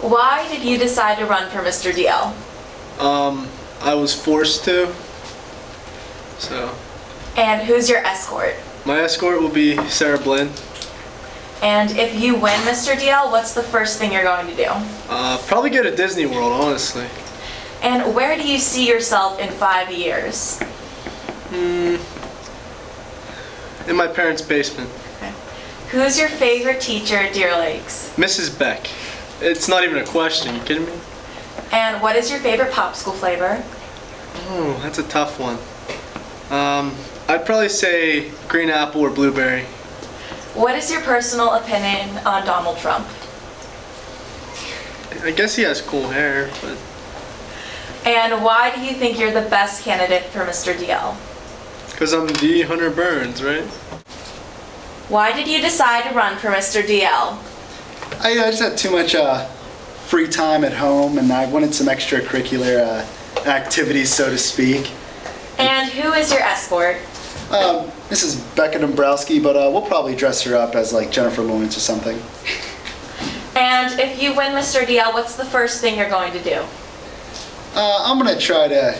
Why did you decide to run for Mr. DL? I was forced to. So, And who's your escort? my escort will be Sarah Blinn. And if you win Mr. DL, what's the first thing you're going to do? Probably go to Disney World, honestly. And where do you see yourself in 5 years? In my parents' basement. Okay. Who's your favorite teacher at Deer Lakes? Mrs. Beck. It's not even a question, you kidding me? And what is your favorite popsicle flavor? Oh, that's a tough one. I'd probably say green apple or blueberry. What is your personal opinion on Donald Trump? I guess he has cool hair, but And why do you think you're the best candidate for Mr. DL? because I'm the Hunter Burns, right? Why did you decide to run for Mr. DL? I just had too much free time at home, and I wanted some extracurricular activities, so to speak. And who is your escort? Mrs. Becca Dombrowski, but we'll probably dress her up as like Jennifer Lawrence or something. And if you win Mr. DL, what's the first thing you're going to do? I'm gonna try to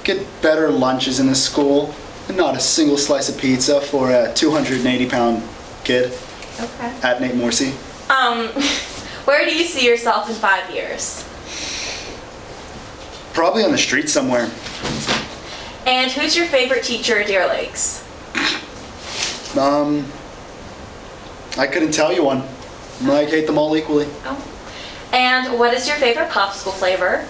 get better lunches in the school, and not a single slice of pizza for a 280-pound kid Okay. at Nate Morsi. Where do you see yourself in 5 years? Probably on the street somewhere. And who's your favorite teacher at Deer Lakes? I couldn't tell you one. I hate them all equally. Oh. And what is your favorite popsicle flavor?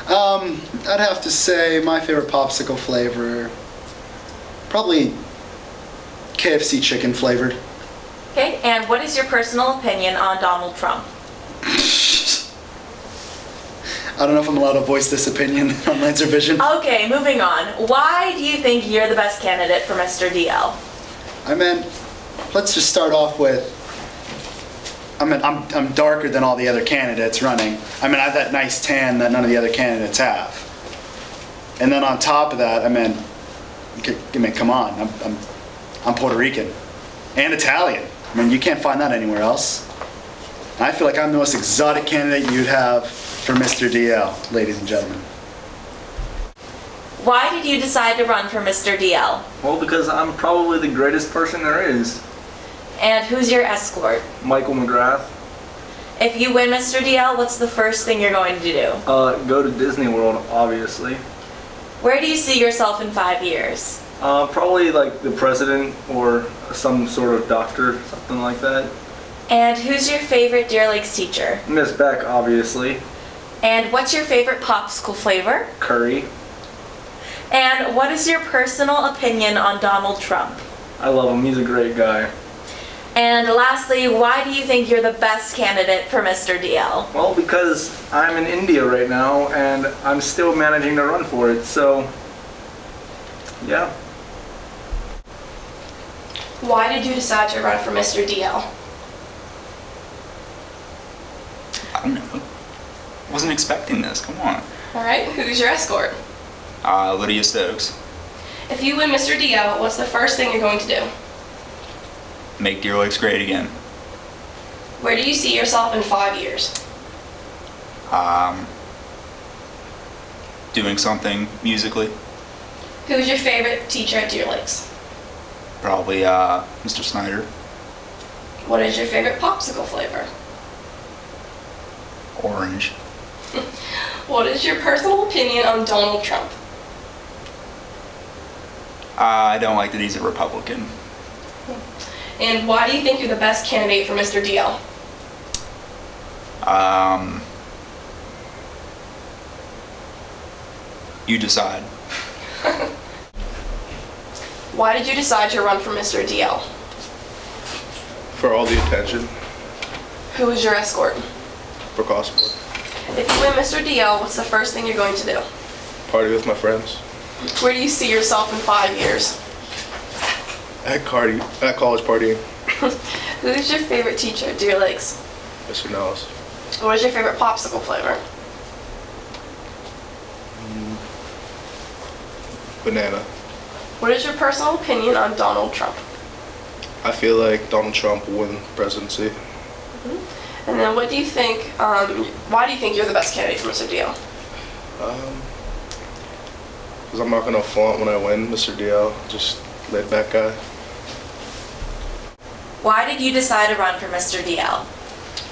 I'd have to say my favorite popsicle flavor, probably KFC chicken flavored. Okay. And what is your personal opinion on Donald Trump? I don't know if I'm allowed to voice this opinion on Lancer Vision. Okay, moving on. Why do you think you're the best candidate for Mr. DL? I mean, let's just start off with, I'm darker than all the other candidates running. I mean, I have that nice tan that none of the other candidates have. And then on top of that, come on, I'm Puerto Rican and Italian. I mean, you can't find that anywhere else. I feel like I'm the most exotic candidate you'd have for Mr. DL, ladies and gentlemen. Why did you decide to run for Mr. DL? Well, because I'm probably the greatest person there is. And who's your escort? Michael McGrath. If you win Mr. DL, what's the first thing you're going to do? Go to Disney World, obviously. Where do you see yourself in 5 years? Probably like the president or some sort of doctor, something like that. And who's your favorite Deer Lakes teacher? Miss Beck, obviously. And what's your favorite popsicle flavor? Curry. And what is your personal opinion on Donald Trump? I love him. He's a great guy. And lastly, why do you think you're the best candidate for Mr. DL? Well, because I'm in India right now and I'm still managing to run for it, so yeah. Why did you decide to run for Mr. DL? I don't know. Wasn't expecting this. Come on. All right, who's your escort? Lydia Stokes. If you win Mr. DL, what's the first thing you're going to do? Make Deer Lakes great again. Where do you see yourself in 5 years? Doing something musically. Who's your favorite teacher at Deer Lakes? Probably Mr. Snyder. What is your favorite popsicle flavor? Orange. What is your personal opinion on Donald Trump? I don't like that he's a Republican. And why do you think you're the best candidate for Mr. DL? You decide. Why did you decide to run for Mr. DL? For all the attention, Who is your escort? for gospel. If you win Mr. DL, what's the first thing you're going to do? Party with my friends. Where do you see yourself in 5 years? At college partying. Who's your favorite teacher at Deer Lakes? Mr. Nellis. What is your favorite popsicle flavor? Banana. What is your personal opinion on Donald Trump? I feel like Donald Trump will win the presidency. And then what do you think, why do you think you're the best candidate for Mr. DL? Because I'm not gonna flaunt when I win, Mr. DL. Just laid back guy. Why did you decide to run for Mr. DL?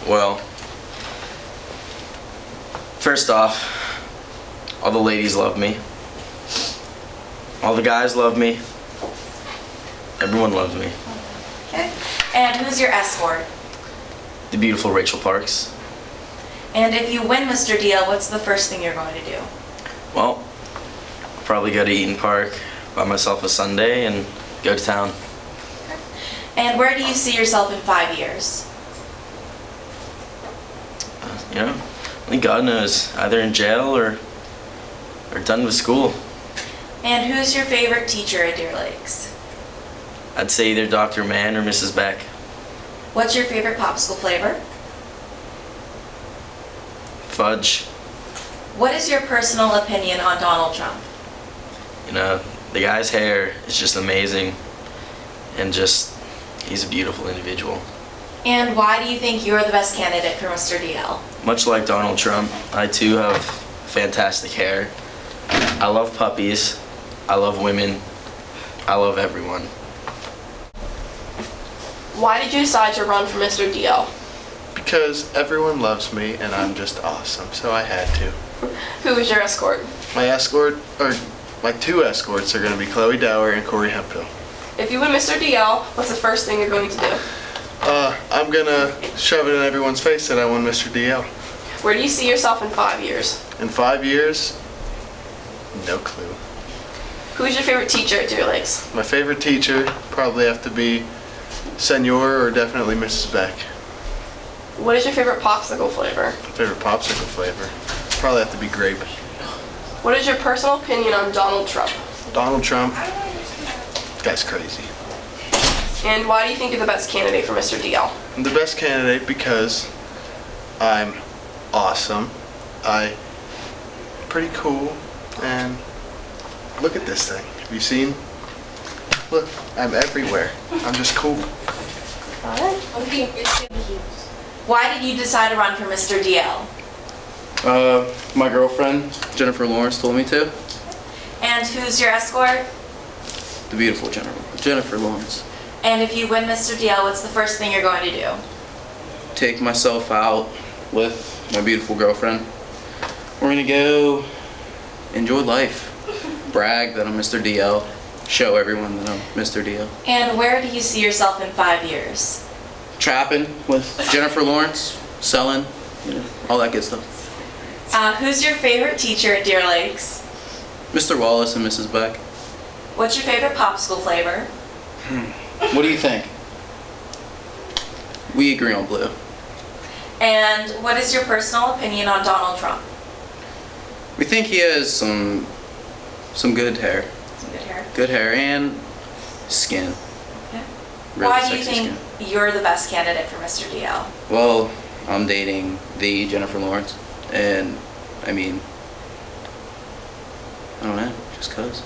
Well, first off, all the ladies love me. All the guys love me. Everyone loves me. Okay. And who's your escort? The beautiful Rachel Parks. And if you win Mr. DL, what's the first thing you're going to do? Well, I'll probably go to Eaton Park, buy myself a sundae, and go to town. And where do you see yourself in 5 years? You know, only God knows. Either in jail or done with school. And who's your favorite teacher at Deer Lakes? I'd say either Dr. Mann or Mrs. Beck. What's your favorite popsicle flavor? Fudge. What is your personal opinion on Donald Trump? You know, the guy's hair is just amazing. And just, he's a beautiful individual. And why do you think you're the best candidate for Mr. DL? Much like Donald Trump, I too have fantastic hair. I love puppies. I love women. I love everyone. Why did you decide to run for Mr. DL? Because everyone loves me and I'm just awesome, so I had to. Who was your escort? My escort, or my two escorts, are going to be Chloe Dower and Corey Hemphill. If you win Mr. DL, what's the first thing you're going to do? I'm going to shove it in everyone's face that I won Mr. DL. Where do you see yourself in 5 years? In 5 years, no clue. Who's your favorite teacher at Deer Lakes? My favorite teacher probably have to be Senor or definitely Mrs. Beck. What is your favorite popsicle flavor? My favorite popsicle flavor probably have to be grape. What is your personal opinion on Donald Trump? Donald Trump, guy's crazy. And why do you think you're the best candidate for Mr. DL? I'm the best candidate because I'm awesome. I'm pretty cool, and look at this thing. Have you seen? Look, I'm everywhere. I'm just cool. Why did you decide to run for Mr. DL? My girlfriend, Jennifer Lawrence, told me to. And who's your escort? The beautiful Jennifer Lawrence. And if you win Mr. DL, what's the first thing you're going to do? Take myself out with my beautiful girlfriend. We're gonna go enjoy life. Brag that I'm Mr. DL. Show everyone that I'm Mr. DL. And where do you see yourself in 5 years? Trapping with Jennifer Lawrence, selling, you know, all that good stuff. Who's your favorite teacher at Deer Lakes? Mr. Wallace and Mrs. Beck. What's your favorite popsicle flavor? What do you think? We agree on blue. And what is your personal opinion on Donald Trump? We think he has some good hair. Some good hair. Good hair and skin. Yeah. Really Why do you sexy think skin. you're the best candidate for Mr. DL? Well, I'm dating the Jennifer Lawrence, and I mean, I don't know, just 'cause.